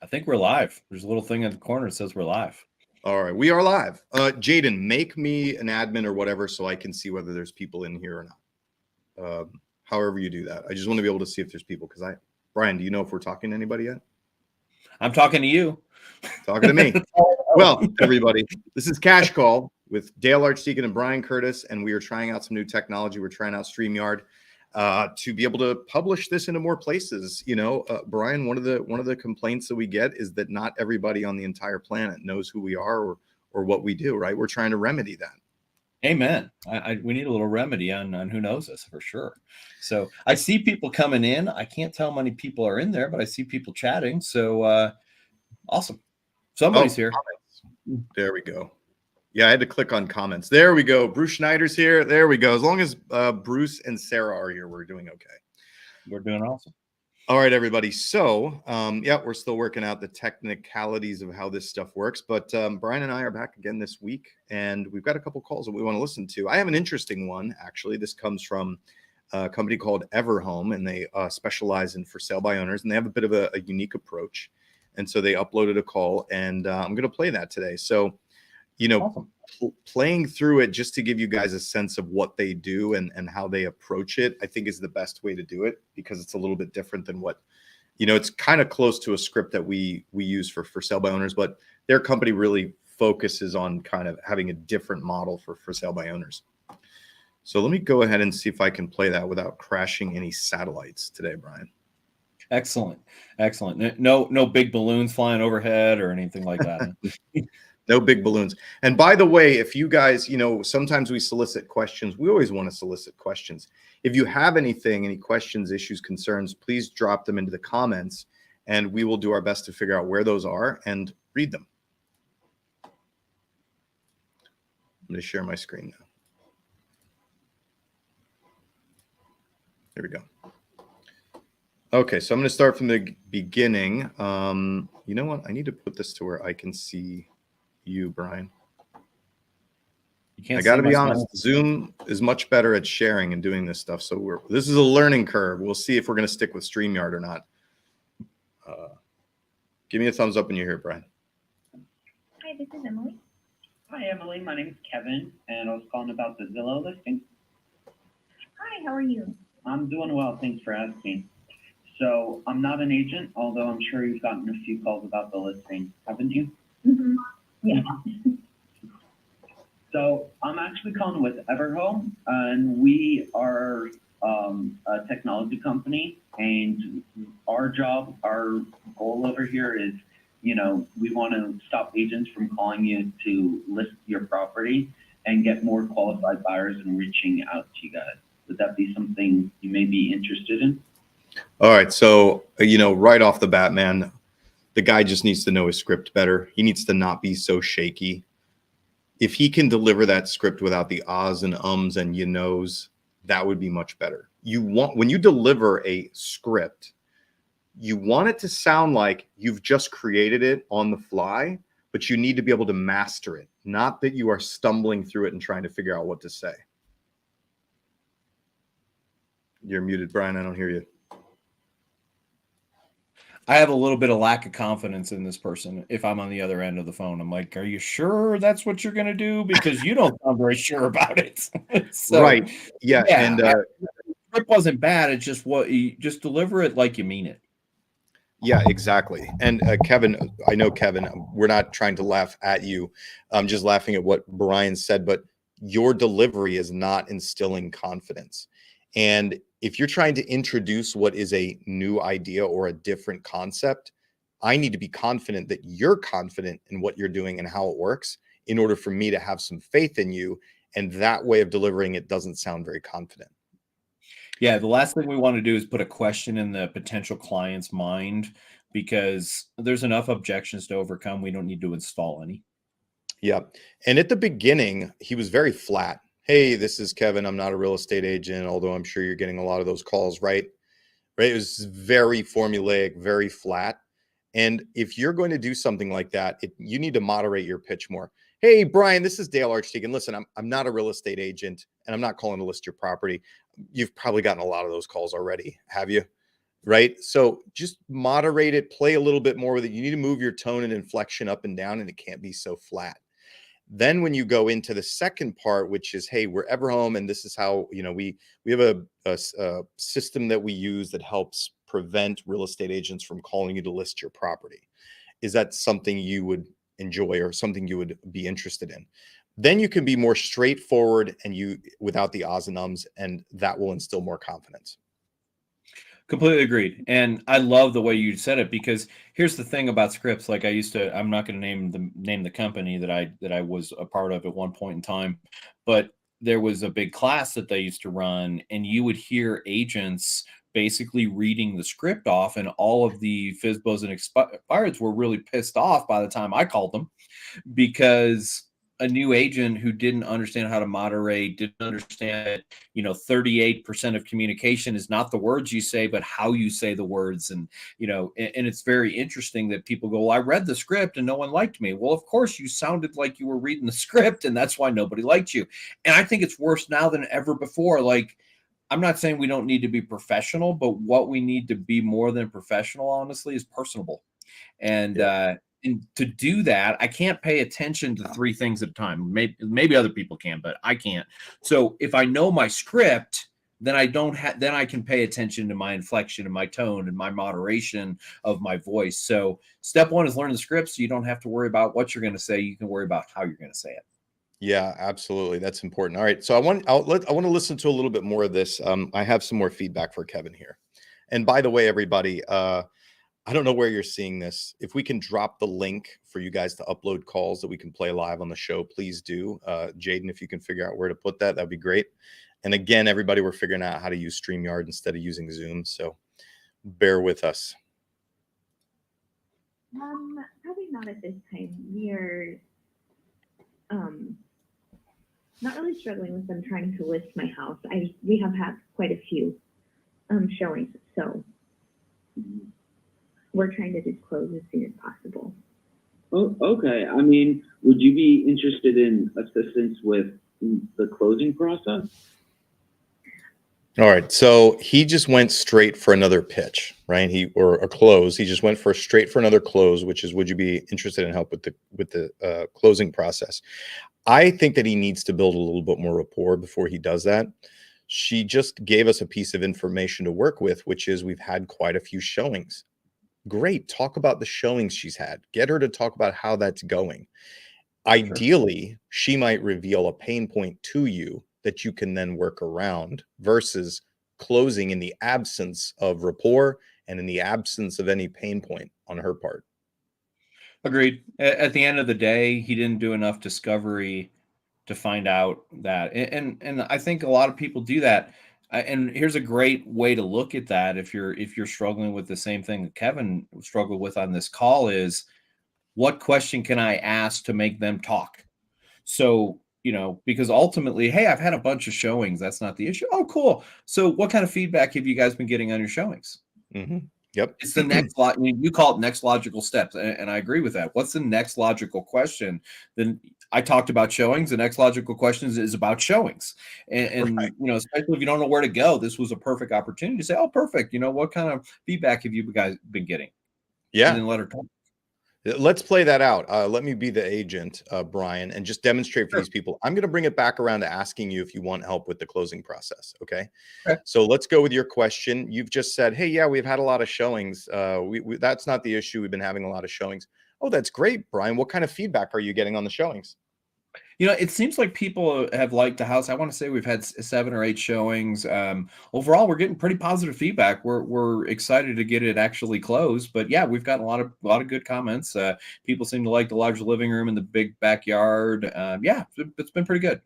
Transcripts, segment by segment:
I think we're live. There's a little thing in the corner that says we're live. All right, we are live. Jaden, make me an admin or whatever so I can see whether there's people in here or not. However you do that. I just want to be able to see if there's people because Brian, do you know if we're talking to anybody yet? I'm talking to you. Talking to me. Well, everybody, this is Cash Call with Dale Archdeacon and Brian Curtis, and we are trying out some new technology. We're trying out StreamYard to be able to publish this into more places. You know, Brian, one of the complaints that we get is that not everybody on the entire planet knows who we are or what we do, right? We're trying to remedy that. Amen. We need a little remedy on who knows us for sure. So I see people coming in. I can't tell how many people are in there, but I see people chatting. So awesome. Somebody's here. Comments. There we go. Yeah, I had to click on comments. There we go. Bruce Schneider's here. There we go. As long as Bruce and Sarah are here, we're doing okay. We're doing awesome. All right, everybody. So, yeah, we're still working out the technicalities of how this stuff works. But Brian and I are back again this week, and we've got a couple calls that we want to listen to. I have an interesting one, actually. This comes from a company called Everhome, and they specialize in for sale by owners, and they have a bit of a unique approach. And so they uploaded a call, and I'm going to play that today. So, you know, awesome. Playing through it just to give you guys a sense of what they do and how they approach it, I think is the best way to do it because it's a little bit different than what, you know, it's kind of close to a script that we use for sale by owners, but their company really focuses on kind of having a different model for sale by owners. So let me go ahead and see if I can play that without crashing any satellites today, Brian. Excellent. Excellent. No big balloons flying overhead or anything like that. No big balloons. And by the way, if you guys, you know, sometimes we solicit questions. We always want to solicit questions. If you have anything, any questions, issues, concerns, please drop them into the comments and we will do our best to figure out where those are and read them. I'm going to share my screen now. There we go. Okay, so I'm going to start from the beginning. You know what? I need to put this to where I can see you, Brian. I got to be honest, Zoom is much better at sharing and doing this stuff. So this is a learning curve. We'll see if we're going to stick with StreamYard or not. Give me a thumbs up when you're here, Brian. Hi, this is Emily. Hi, Emily. My name is Kevin, and I was calling about the Zillow listing. Hi, how are you? I'm doing well. Thanks for asking. So I'm not an agent, although I'm sure you've gotten a few calls about the listing, haven't you? Mm-hmm. Yeah. So I'm actually calling with Everhome, and we are a technology company, and our job, our goal over here is, you know, we want to stop agents from calling you to list your property and get more qualified buyers and reaching out to you guys. Would that be something you may be interested in? All right. So, you know, right off the bat, man, the guy just needs to know his script better. He needs to not be so shaky. If he can deliver that script without the ahs and ums and you knows, that would be much better. When you deliver a script, you want it to sound like you've just created it on the fly, but you need to be able to master it, not that you are stumbling through it and trying to figure out what to say. You're muted, Brian. I don't hear you. I have a little bit of lack of confidence in this person. If I'm on the other end of the phone, I'm like, are you sure that's what you're going to do? Because you don't sound very sure about it. So, right. Yeah. And it wasn't bad. It's just you just deliver it like you mean it. Yeah, exactly. And Kevin, I know, Kevin, we're not trying to laugh at you. I'm just laughing at what Brian said, but your delivery is not instilling confidence. And if you're trying to introduce what is a new idea or a different concept, I need to be confident that you're confident in what you're doing and how it works in order for me to have some faith in you. And that way of delivering it doesn't sound very confident. Yeah, the last thing we want to do is put a question in the potential client's mind because there's enough objections to overcome. We don't need to install any. Yeah. And at the beginning, he was very flat. Hey, this is Kevin. I'm not a real estate agent, although I'm sure you're getting a lot of those calls, right? Right. It was very formulaic, very flat. And if you're going to do something like that, you need to moderate your pitch more. Hey, Brian, this is Dale Archdeacon. Listen, I'm not a real estate agent and I'm not calling to list your property. You've probably gotten a lot of those calls already, have you? right? So just moderate it, play a little bit more with it. You need to move your tone and inflection up and down, and it can't be so flat. Then when you go into the second part, which is, hey, we're Everhome, and this is how, we have a system that we use that helps prevent real estate agents from calling you to list your property. Is that something you would enjoy or something you would be interested in? Then you can be more straightforward and without the ahs and ums, and that will instill more confidence. Completely agreed. And I love the way you said it, because here's the thing about scripts. Like I'm not going to name the company that I was a part of at one point in time, but there was a big class that they used to run, and you would hear agents basically reading the script off, and all of the FSBOs and expireds were really pissed off by the time I called them, because a new agent who didn't understand how to moderate, didn't understand that, 38% of communication is not the words you say, but how you say the words. And, and it's very interesting that people go, well, I read the script and no one liked me. Well, of course you sounded like you were reading the script, and that's why nobody liked you. And I think it's worse now than ever before. Like, I'm not saying we don't need to be professional, but what we need to be more than professional, honestly, is personable. And, and to do that, I can't pay attention to three things at a time. Maybe other people can, but I can't. So if I know my script, then then I can pay attention to my inflection and my tone and my moderation of my voice. So step one is learn the script, so you don't have to worry about what you're going to say. You can worry about how you're going to say it. Yeah, absolutely. That's important. All right. So I want to listen to a little bit more of this. I have some more feedback for Kevin here. And by the way, everybody, I don't know where you're seeing this. If we can drop the link for you guys to upload calls that we can play live on the show, please do. Jaden, if you can figure out where to put that, that'd be great. And again, everybody, we're figuring out how to use StreamYard instead of using Zoom. So bear with us. Probably not at this time. We are not really struggling with them trying to list my house. We have had quite a few showings, so we're trying to just close as soon as possible. Oh, okay. I mean, would you be interested in assistance with the closing process? All right. So he just went straight for another pitch, right? Or a close. He just went straight for another close, which is, would you be interested in help with the closing process? I think that he needs to build a little bit more rapport before he does that. She just gave us a piece of information to work with, which is we've had quite a few showings. Great. Talk about the showings she's had. Get her to talk about how that's going. Ideally, she might reveal a pain point to you that you can then work around, versus closing in the absence of rapport and in the absence of any pain point on her part. Agreed. At the end of the day, he didn't do enough discovery to find out that. And I think a lot of people do that. And here's a great way to look at that. If you're struggling with the same thing that Kevin struggled with on this call, is what question can I ask to make them talk? So, because ultimately, hey, I've had a bunch of showings. That's not the issue. Oh, cool. So what kind of feedback have you guys been getting on your showings? Mm-hmm. Yep. It's the next you call it next logical steps. And I agree with that. What's the next logical question? Then I talked about showings. The next logical question is about showings. And right. Especially if you don't know where to go, this was a perfect opportunity to say, oh, perfect. What kind of feedback have you guys been getting? Yeah. And then let her talk. Let's play that out. Let me be the agent, Brian, and just demonstrate for these people. I'm going to bring it back around to asking you if you want help with the closing process. Okay. So let's go with your question. You've just said, hey, yeah, we've had a lot of showings. That's not the issue. We've been having a lot of showings. Oh, that's great, Brian. What kind of feedback are you getting on the showings? It seems like people have liked the house. I want to say we've had 7 or 8 showings. Overall, we're getting pretty positive feedback. We're excited to get it actually closed. But yeah, we've gotten a lot of good comments. People seem to like the large living room and the big backyard. Yeah, it's been pretty good.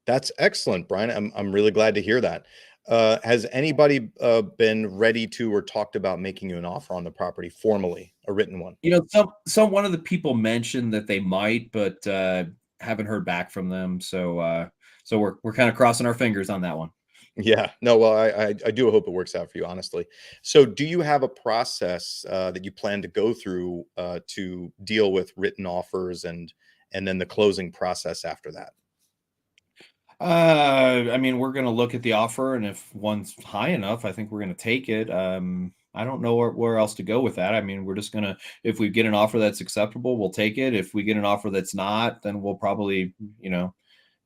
That's excellent, Brian. I'm really glad to hear that. Has anybody been ready to or talked about making you an offer on the property formally, a written one? One of the people mentioned that they might, but haven't heard back from them. So we're kind of crossing our fingers on that one. Yeah, no, well, I do hope it works out for you, honestly. So do you have a process that you plan to go through to deal with written offers and then the closing process after that? I mean, we're going to look at the offer, and if one's high enough, I think we're going to take it. I don't know where else to go with that. I mean, we're just gonna, if we get an offer that's acceptable, we'll take it. If we get an offer that's not, then we'll probably,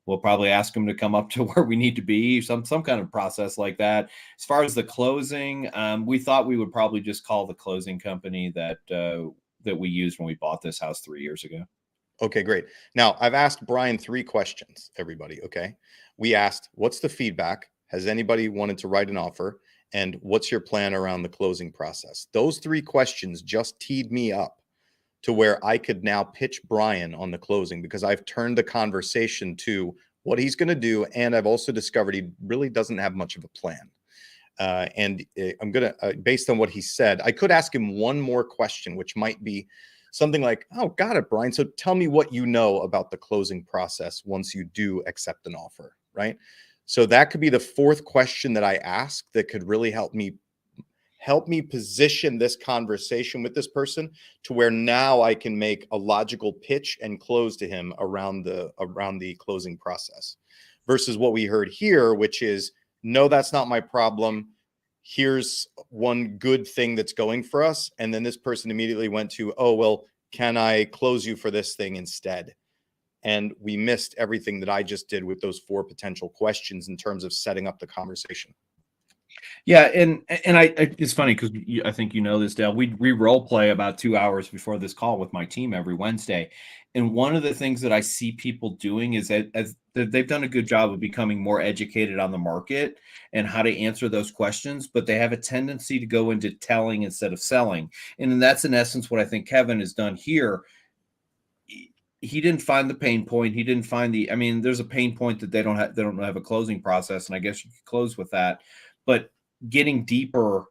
we'll probably ask them to come up to where we need to be, some kind of process like that. As far as the closing, we thought we would probably just call the closing company that we used when we bought this house 3 years ago. Okay, great. Now, I've asked Brian 3 questions, everybody, okay? We asked, what's the feedback? Has anybody wanted to write an offer? And what's your plan around the closing process? Those 3 questions just teed me up to where I could now pitch Brian on the closing, because I've turned the conversation to what he's going to do. And I've also discovered he really doesn't have much of a plan. I'm going to, based on what he said, I could ask him one more question, which might be something like, oh, got it, Brian. So tell me what you know about the closing process once you do accept an offer, right? So that could be the 4th question that I ask that could really help me position this conversation with this person to where now I can make a logical pitch and close to him around the closing process, versus what we heard here, which is, no, that's not my problem. Here's one good thing that's going for us. And then this person immediately went to, oh, well, can I close you for this thing instead? And we missed everything that I just did with those 4 potential questions in terms of setting up the conversation. Yeah, and it's funny because I think this, Dale. We role play about 2 hours before this call with my team every Wednesday, and one of the things that I see people doing is that they've done a good job of becoming more educated on the market and how to answer those questions, but they have a tendency to go into telling instead of selling, and that's in essence what I think Kevin has done here. He didn't find the pain point. He didn't find I mean, there's a pain point that they don't have a closing process, and I guess you could close with that. But getting deeper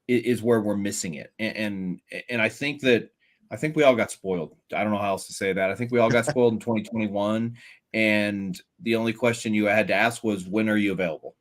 is where we're missing it. And I think we all got spoiled. I don't know how else to say that. I think we all got spoiled in 2021. And the only question you had to ask was, when are you available?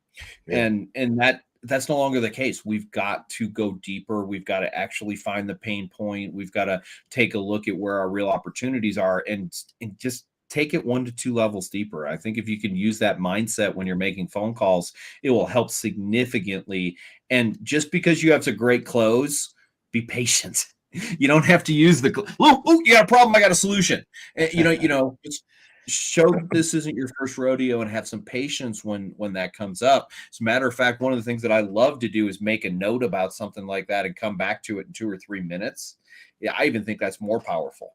Yeah. And that's no longer the case. We've got to go deeper. We've got to actually find the pain point. We've got to take a look at where our real opportunities are and just take it 1 to 2 levels deeper. I think if you can use that mindset when you're making phone calls, it will help significantly. And just because you have a great close, be patient. You don't have to use you got a problem, I got a solution. Just show that this isn't your first rodeo and have some patience when that comes up. As a matter of fact, one of the things that I love to do is make a note about something like that and come back to it in 2 or 3 minutes. Yeah, I even think that's more powerful.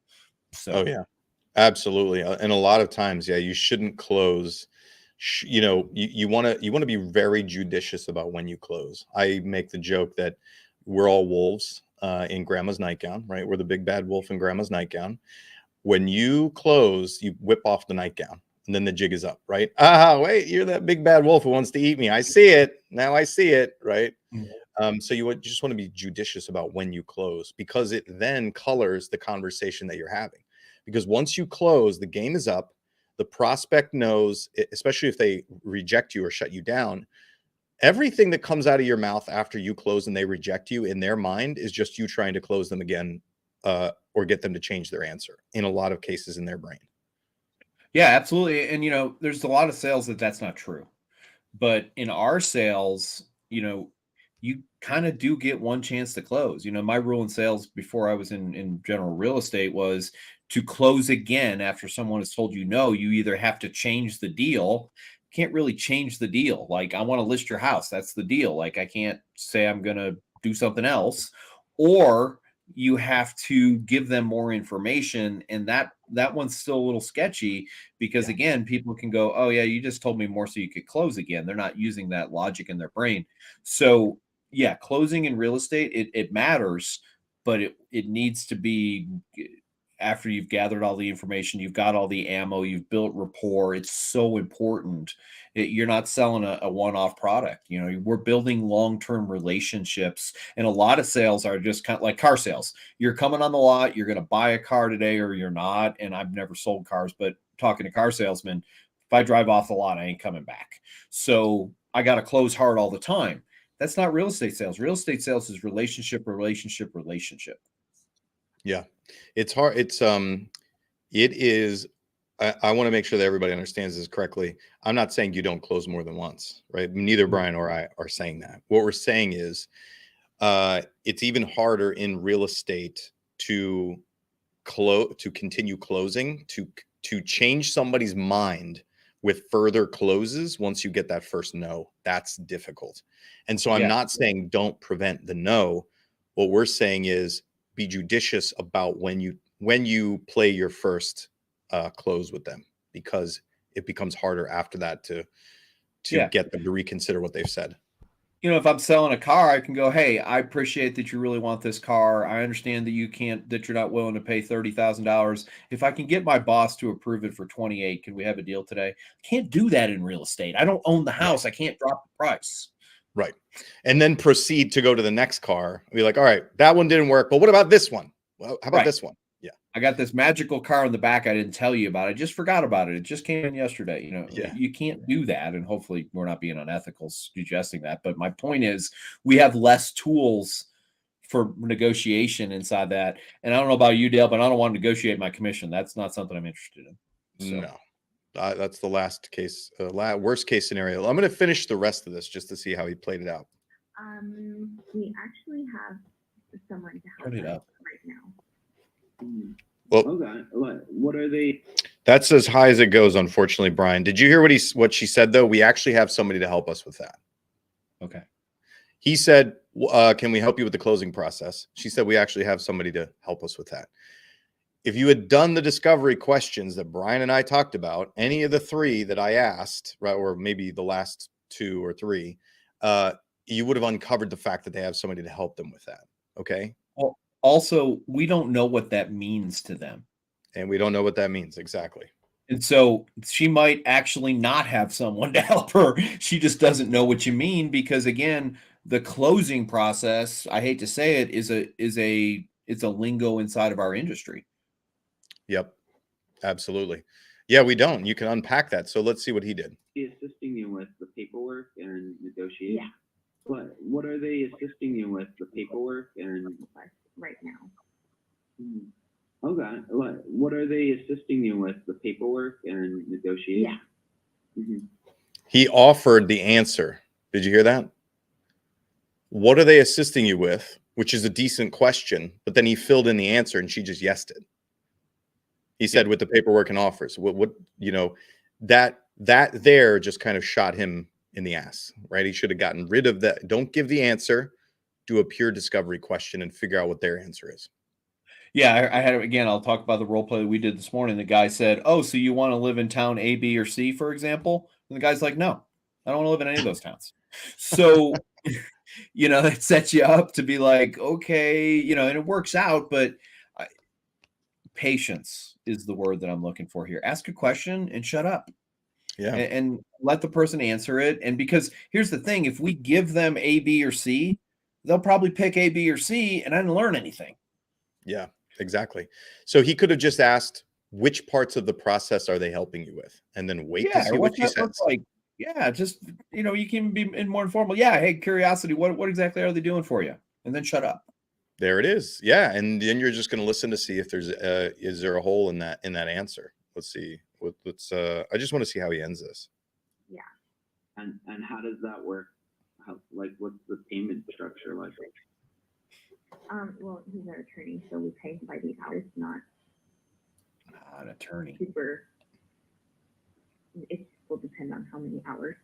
So, oh yeah. Absolutely. And a lot of times, yeah, you shouldn't close. You want to be very judicious about when you close. I make the joke that we're all wolves in grandma's nightgown, right? We're the big bad wolf in grandma's nightgown. When you close, you whip off the nightgown and then the jig is up, right? Wait, you're that big bad wolf who wants to eat me. I see it. Now I see it, right? Mm-hmm. So you just want to be judicious about when you close, because it then colors the conversation that you're having. Because once you close, the game is up. The prospect knows, especially if they reject you or shut you down, everything that comes out of your mouth after you close and they reject you, in their mind, is just you trying to close them again or get them to change their answer, in a lot of cases in their brain. Yeah, absolutely. And, there's a lot of sales that's not true. But in our sales, you kind of do get one chance to close. My rule in sales before I was in general real estate was to close again after someone has told you no. You either have to change the deal. Can't really change the deal. Like, I want to list your house. That's the deal. Like, I can't say I'm going to do something else. Or you have to give them more information. And that one's still a little sketchy because, again, people can go, oh, yeah, you just told me more so you could close again. They're not using that logic in their brain. So, yeah, closing in real estate, it matters, but it needs to be after you've gathered all the information, you've got all the ammo, you've built rapport. It's so important. You're not selling a one-off product. We're building long-term relationships, and a lot of sales are just kind of like car sales. You're coming on the lot, you're going to buy a car today or you're not. And I've never sold cars, but talking to car salesmen, if I drive off the lot, I ain't coming back. So I got to close hard all the time. That's not real estate sales. Real estate sales is relationship. Yeah, it's hard. It is. I want to make sure that everybody understands this correctly. I'm not saying you don't close more than once, right? Neither Brian or I are saying that. What we're saying is, it's even harder in real estate to continue closing, to change somebody's mind with further closes once you get that first no. That's difficult. And so I'm Yeah. not saying don't prevent the no. What we're saying is be judicious about when you play your first close with them, because it becomes harder after that to Yeah. get them to reconsider what they've said. You know, if I'm selling a car, I can go, hey, I appreciate that you really want this car. I understand that that you're not willing to pay $30,000. If I can get my boss to approve it for 28, can we have a deal today? Can't do that in real estate. I don't own the house. I can't drop the price. Right. And then proceed to go to the next car. Be like, all right, that one didn't work, but what about this one? Well, how about Right. this one? Yeah. I got this magical car in the back I didn't tell you about. I just forgot about it. It just came in yesterday. You know, Yeah. you can't do that. And hopefully we're not being unethical suggesting that. But my point is we have less tools for negotiation inside that. And I don't know about you, Dale, but I don't want to negotiate my commission. That's not something I'm interested in. So. No. That's the last case, worst case scenario. I'm going to finish the rest of this just to see how he played it out. We actually have someone to help Turn it us up. right now. Well, Okay. What are they? that's as high as it goes, unfortunately, Brian. Did you hear what she said, though? We actually have somebody to help us with that. Okay. He said, can we help you with the closing process? She said, we actually have somebody to help us with that. If you had done the discovery questions that Brian and I talked about, any of the three that I asked, right, or maybe the last 2 or 3, you would have uncovered the fact that they have somebody to help them with that. Okay. Well, also, we don't know what that means to them. And we don't know what that means exactly. And so she might actually not have someone to help her. She just doesn't know what you mean because, again, the closing process, I hate to say it, it's a lingo inside of our industry. Yep, absolutely. Yeah, we don't. You can unpack that. So let's see what he did. Assisting you with the paperwork and negotiation? Yeah. What are they assisting you with? The paperwork and Right now. okay. What are they assisting you with? The paperwork and negotiation? Yeah. Mhm. He offered the answer. Did you hear that? What are they assisting you with? Which is a decent question, but then he filled in the answer and she just yesed it. He said with the paperwork and offers. What you know, that there just kind of shot him in the ass, right? He should have gotten rid of that. Don't give the answer. Do a pure discovery question and figure out what their answer is. Yeah, I had, again, I'll talk about the role play that we did this morning. The guy said, oh, so you want to live in town A, B, or C, for example? And the guy's like, no, I don't want to live in any of those towns. So, you know, it sets you up to be like, okay, you know, and it works out, but patience is the word that I'm looking for here. Ask a question and shut up. Yeah. And let the person answer it. And because here's the thing, if we give them A, B, or C, they'll probably pick A, B, or C, and I didn't learn anything. Yeah, exactly. So he could have just asked, which parts of the process are they helping you with? And then wait to see what she says. Like? Yeah, just, you know, you can be in more informal. Yeah, hey, curiosity, what exactly are they doing for you? And then shut up. There it is. Yeah, and then you're just going to listen to see if there's is there a hole in that answer. Let's see. Let's I just want to see how he ends this. Yeah. And how does that work? What's the payment structure like? Well, he's our attorney, so we pay him by the hour. It's not An attorney. super. It will depend on how many hours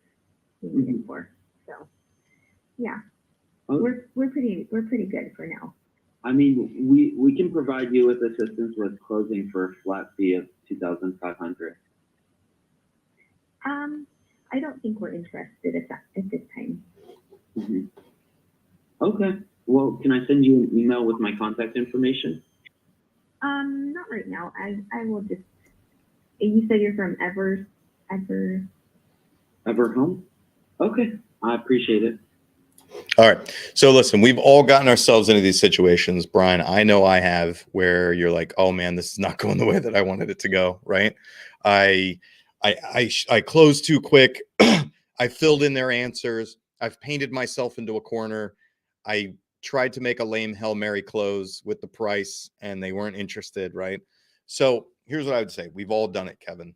we need it for. So, yeah, we're pretty good for now. I mean, we can provide you with assistance with closing for a flat fee of $2,500. I don't think we're interested at this time. Mm-hmm. Okay. Well, can I send you an email with my contact information? Not right now. I will just. You said you're from Everhome? Okay. I appreciate it. All right. So listen, we've all gotten ourselves into these situations, Brian. I know I have, where you're like, oh man, this is not going the way that I wanted it to go. Right. I closed too quick. I filled in their answers. I've painted myself into a corner. I tried to make a lame Hail Mary close with the price and they weren't interested. Right. So here's what I would say. We've all done it, Kevin.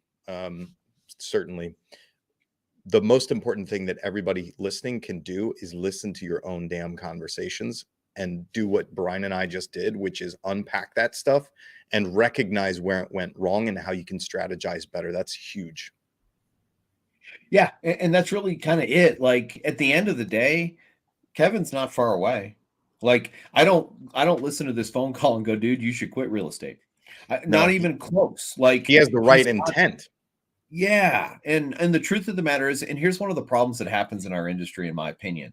Certainly. the most important thing that everybody listening can do is listen to your own damn conversations and do what Brian and I just did, which is unpack that stuff and recognize where it went wrong and how you can strategize better. That's huge. Yeah, and that's really kind of it. Like at the end of the day, Kevin's not far away. Like I don't listen to this phone call and go, dude, you should quit real estate. No, Not even close. Like he has the right he's not- intent. Yeah, and the truth of the matter is, and here's one of the problems that happens in our industry, in my opinion.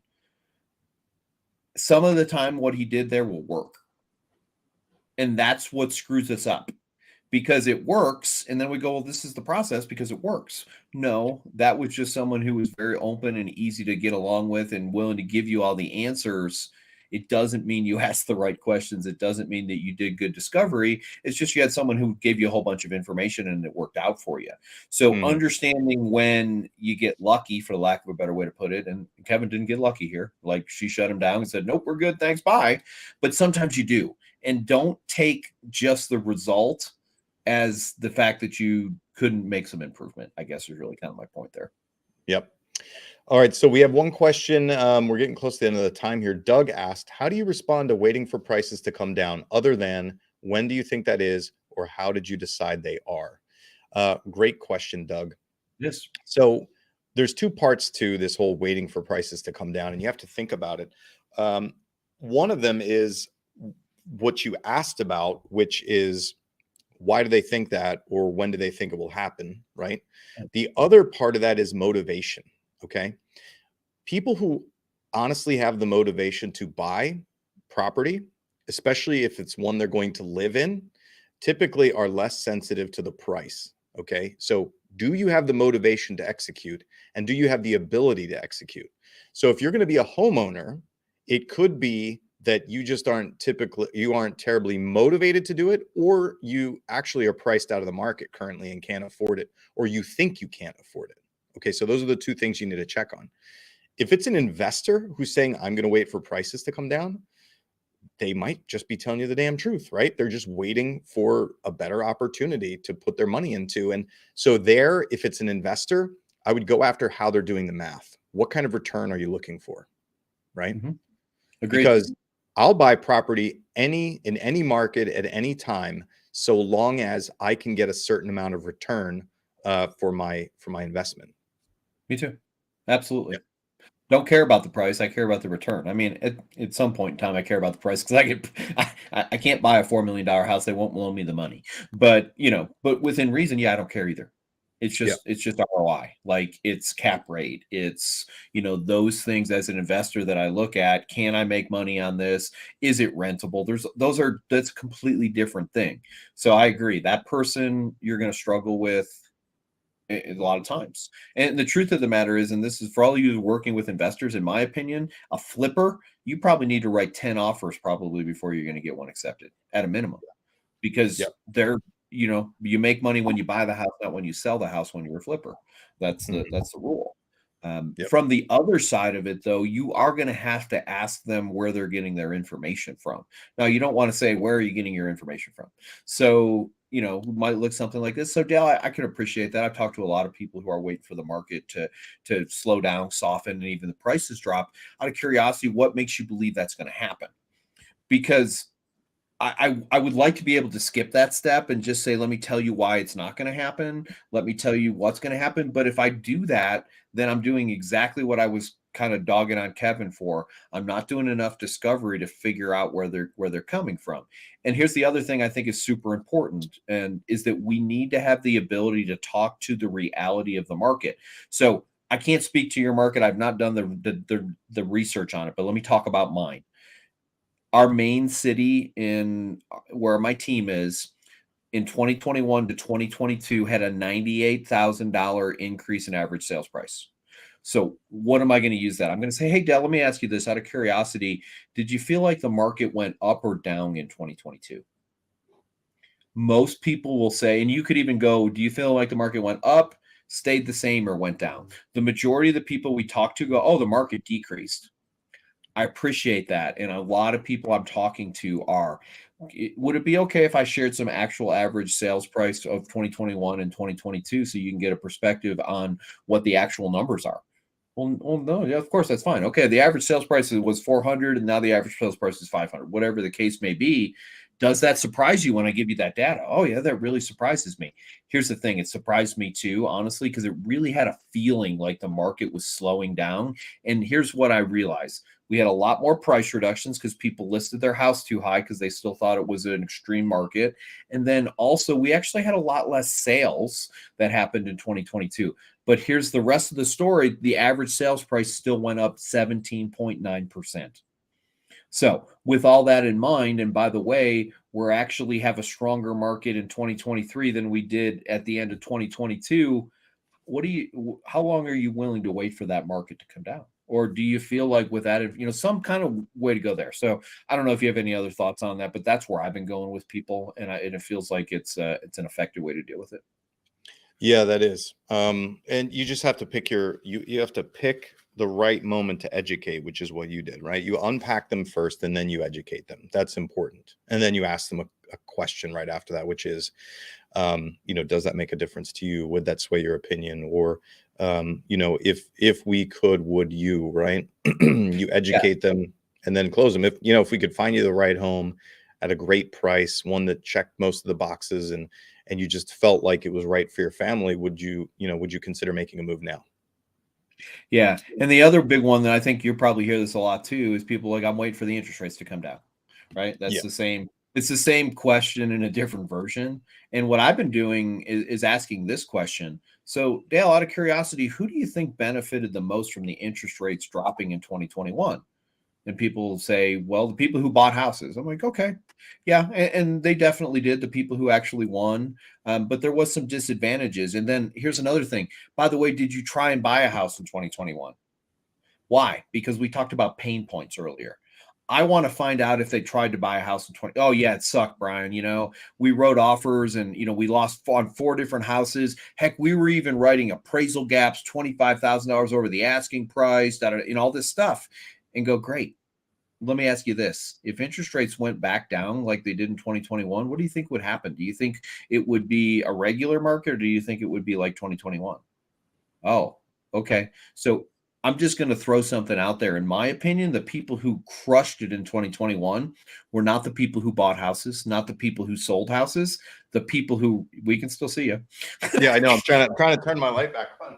Some of the time, what he did there will work, and that's what screws us up because it works, and then we go, well, this is the process because it works. No, that was just someone who was very open and easy to get along with and willing to give you all the answers. It doesn't mean you asked the right questions. It doesn't mean that you did good discovery. It's just you had someone who gave you a whole bunch of information and it worked out for you. So understanding when you get lucky, for the lack of a better way to put it, and Kevin didn't get lucky here. Like she shut him down and said, nope, we're good. Thanks. Bye. But sometimes you do. And don't take just the result as the fact that you couldn't make some improvement, I guess is really kind of my point there. Yep. All right. So we have one question. We're getting close to the end of the time here. Doug asked, how do you respond to waiting for prices to come down other than when do you think that is, or how did you decide they are? Great question, Doug. Yes. So there's two parts to this whole waiting for prices to come down, and you have to think about it. One of them is what you asked about, which is why do they think that, or when do they think it will happen, right? The other part of that is motivation, okay? People who honestly have the motivation to buy property, especially if it's one they're going to live in, typically are less sensitive to the price, okay? So do you have the motivation to execute, and do you have the ability to execute? So if you're going to be a homeowner, it could be that you just aren't terribly motivated to do it, or you actually are priced out of the market currently and can't afford it, or you think you can't afford it. Okay, so those are the two things you need to check on. If it's an investor who's saying, I'm going to wait for prices to come down, they might just be telling you the damn truth, right? They're just waiting for a better opportunity to put their money into. And so there, if it's an investor, I would go after how they're doing the math. What kind of return are you looking for, right? Mm-hmm. Agreed. Because I'll buy property in any market at any time, so long as I can get a certain amount of return for my investment. Me too. Absolutely. Yep. Don't care about the price. I care about the return. I mean, at some point in time, I care about the price because I can't buy a $4 million house. They won't loan me the money. But but within reason, yeah, I don't care either. It's just ROI. Like it's cap rate. It's those things as an investor that I look at. Can I make money on this? Is it rentable? That's a completely different thing. So I agree. That person you're going to struggle with a lot of times. And the truth of the matter is, and this is for all of you working with investors, in my opinion, a flipper, you probably need to write 10 offers probably before you're going to get one accepted at a minimum, because they're, you make money when you buy the house, not when you sell the house when you're a flipper. That's the rule. From the other side of it, though, you are going to have to ask them where they're getting their information from. Now, you don't want to say, where are you getting your information from? So, might look something like this. So, Dale, I can appreciate that. I've talked to a lot of people who are waiting for the market to slow down, soften, and even the prices drop. Out of curiosity, what makes you believe that's going to happen? Because I would like to be able to skip that step and just say, let me tell you why it's not going to happen. Let me tell you what's going to happen. But if I do that, then I'm doing exactly what I was kind of dogging on Kevin for. I'm not doing enough discovery to figure out where they're coming from. And here's the other thing I think is super important, and is that we need to have the ability to talk to the reality of the market. So I can't speak to your market. I've not done the research on it, but let me talk about mine. Our main city in where my team is in 2021 to 2022 had a $98,000 increase in average sales price. So what am I going to use that? I'm going to say, hey, Dale, let me ask you this out of curiosity. Did you feel like the market went up or down in 2022? Most people will say, and you could even go, do you feel like the market went up, stayed the same, or went down? The majority of the people we talk to go, oh, the market decreased. I appreciate that. And a lot of people I'm talking to are. Would it be okay if I shared some actual average sales price of 2021 and 2022 so you can get a perspective on what the actual numbers are? Well, no, yeah, of course that's fine. Okay, the average sales price was 400, and now the average sales price is 500. Whatever the case may be, does that surprise you when I give you that data? Oh yeah, that really surprises me. Here's the thing: it surprised me too, honestly, because it really had a feeling like the market was slowing down. And here's what I realized: we had a lot more price reductions because people listed their house too high because they still thought it was an extreme market. And then also, we actually had a lot less sales that happened in 2022. But here's the rest of the story. The average sales price still went up 17.9%. So with all that in mind, and by the way, we're actually have a stronger market in 2023 than we did at the end of 2022. How long are you willing to wait for that market to come down? Or do you feel like with that, some kind of way to go there? So I don't know if you have any other thoughts on that, but that's where I've been going with people. And it feels like it's an effective way to deal with it. Yeah, that is. And you just have to pick you have to pick the right moment to educate, which is what you did, right? You unpack them first and then you educate them. That's important. And then you ask them a question right after that, which is, does that make a difference to you? Would that sway your opinion? Or, if we could, would you, right? You educate them and then close them. If we could find you the right home at a great price, one that checked most of the boxes and you just felt like it was right for your family, would you consider making a move now? Yeah. And the other big one that I think you probably hear this a lot too is people like, I'm waiting for the interest rates to come down. Right. That's the same. It's the same question in a different version. And what I've been doing is asking this question. So Dale, out of curiosity, who do you think benefited the most from the interest rates dropping in 2021? And people say, well, the people who bought houses. I'm like, okay, yeah. And they definitely did, the people who actually won. But there was some disadvantages. And then here's another thing. By the way, did you try and buy a house in 2021? Why? Because we talked about pain points earlier. I want to find out if they tried to buy a house in 20. Oh, yeah, it sucked, Brian. We wrote offers and, we lost on 4 different houses. Heck, we were even writing appraisal gaps, $25,000 over the asking price, all this stuff. And go, great. Let me ask you this. If interest rates went back down like they did in 2021, what do you think would happen? Do you think it would be a regular market or do you think it would be like 2021? Oh, okay. So I'm just going to throw something out there. In my opinion, the people who crushed it in 2021 were not the people who bought houses, not the people who sold houses, the people who we can still see you. Yeah, I know. I'm trying to turn my light back on.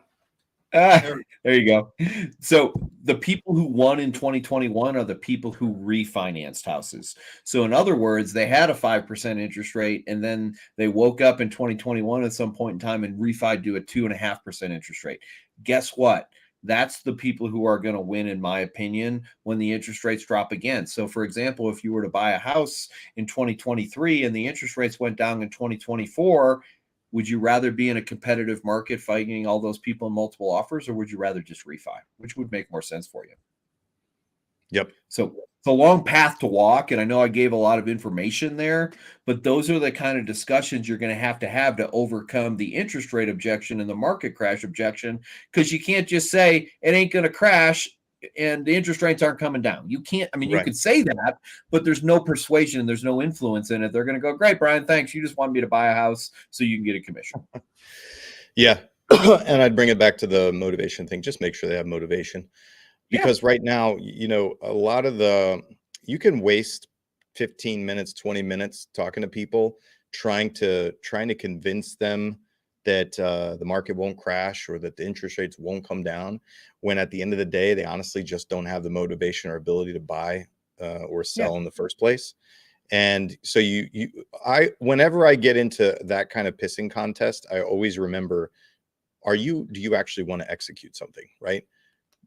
There you go. So the people who won in 2021 are the people who refinanced houses. So in other words, they had a 5% interest rate and then they woke up in 2021 at some point in time and refied to a 2.5% interest rate. Guess what? That's the people who are going to win, in my opinion, when the interest rates drop again. So for example, if you were to buy a house in 2023 and the interest rates went down in 2024, would you rather be in a competitive market fighting all those people in multiple offers, or would you rather just refi? Which would make more sense for you? Yep. So it's a long path to walk, and I know I gave a lot of information there, but those are the kind of discussions you're going to have to overcome the interest rate objection and the market crash objection, because you can't just say it ain't going to crash and the interest rates aren't coming down. You can't, you could say that, but there's no persuasion, there's no influence in it. They're going to go, great, Brian, thanks. You just want me to buy a house so you can get a commission. Yeah. And I'd bring it back to the motivation thing. Just make sure they have motivation. Because right now, a lot of you can waste 15 minutes, 20 minutes talking to people, trying to convince them that the market won't crash or that the interest rates won't come down, when at the end of the day, they honestly just don't have the motivation or ability to buy or sell in the first place. And so whenever I get into that kind of pissing contest, I always remember, do you actually want to execute something, right?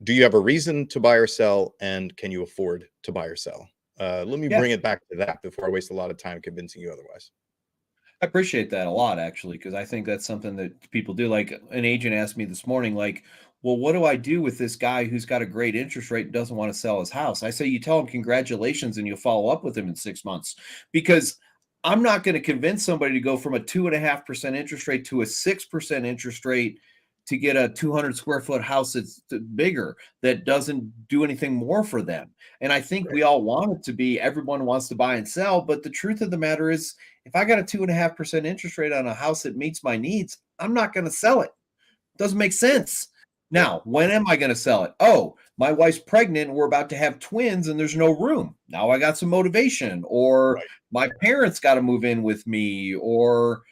Do you have a reason to buy or sell, and can you afford to buy or sell? Let me bring it back to that before I waste a lot of time convincing you otherwise. I appreciate that a lot, actually, because I think that's something that people do. Like an agent asked me this morning, like, well, what do I do with this guy who's got a great interest rate and doesn't want to sell his house? I say, you tell him congratulations and you'll follow up with him in 6 months, because I'm not going to convince somebody to go from a 2.5% interest rate to a 6% interest rate to get a 200 square foot house that's bigger, that doesn't do anything more for them. And I think we all want it to be, everyone wants to buy and sell. But the truth of the matter is, if I got a 2.5% interest rate on a house that meets my needs, I'm not going to sell it. Doesn't make sense. Now, when am I going to sell it? Oh, my wife's pregnant and we're about to have twins and there's no room. Now I got some motivation, or my parents got to move in with me, or,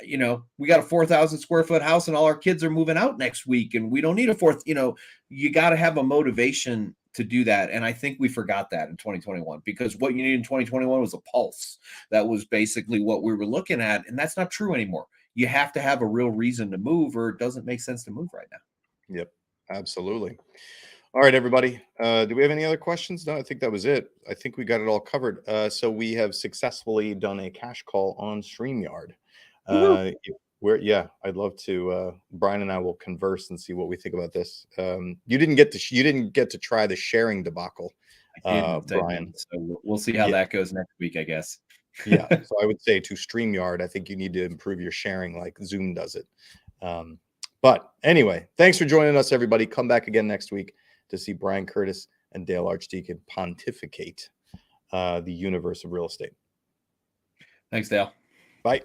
you know, we got a 4,000 square foot house and all our kids are moving out next week and we don't need a fourth. You know, you got to have a motivation to do that. And I think we forgot that in 2021, because what you need in 2021 was a pulse. That was basically what we were looking at. And that's not true anymore. You have to have a real reason to move, or it doesn't make sense to move right now. Yep, absolutely. All right, everybody. Do we have any other questions? No, I think that was it. I think we got it all covered. So we have successfully done a cash call on StreamYard. I'd love to. Brian and I will converse and see what we think about this. You didn't get to try the sharing debacle, Brian. So we'll see how that goes next week, I guess. Yeah. So I would say to StreamYard, I think you need to improve your sharing like Zoom does it. But anyway, thanks for joining us, everybody. Come back again next week to see Brian Curtis and Dale Archdeacon pontificate the universe of real estate. Thanks, Dale. Bye.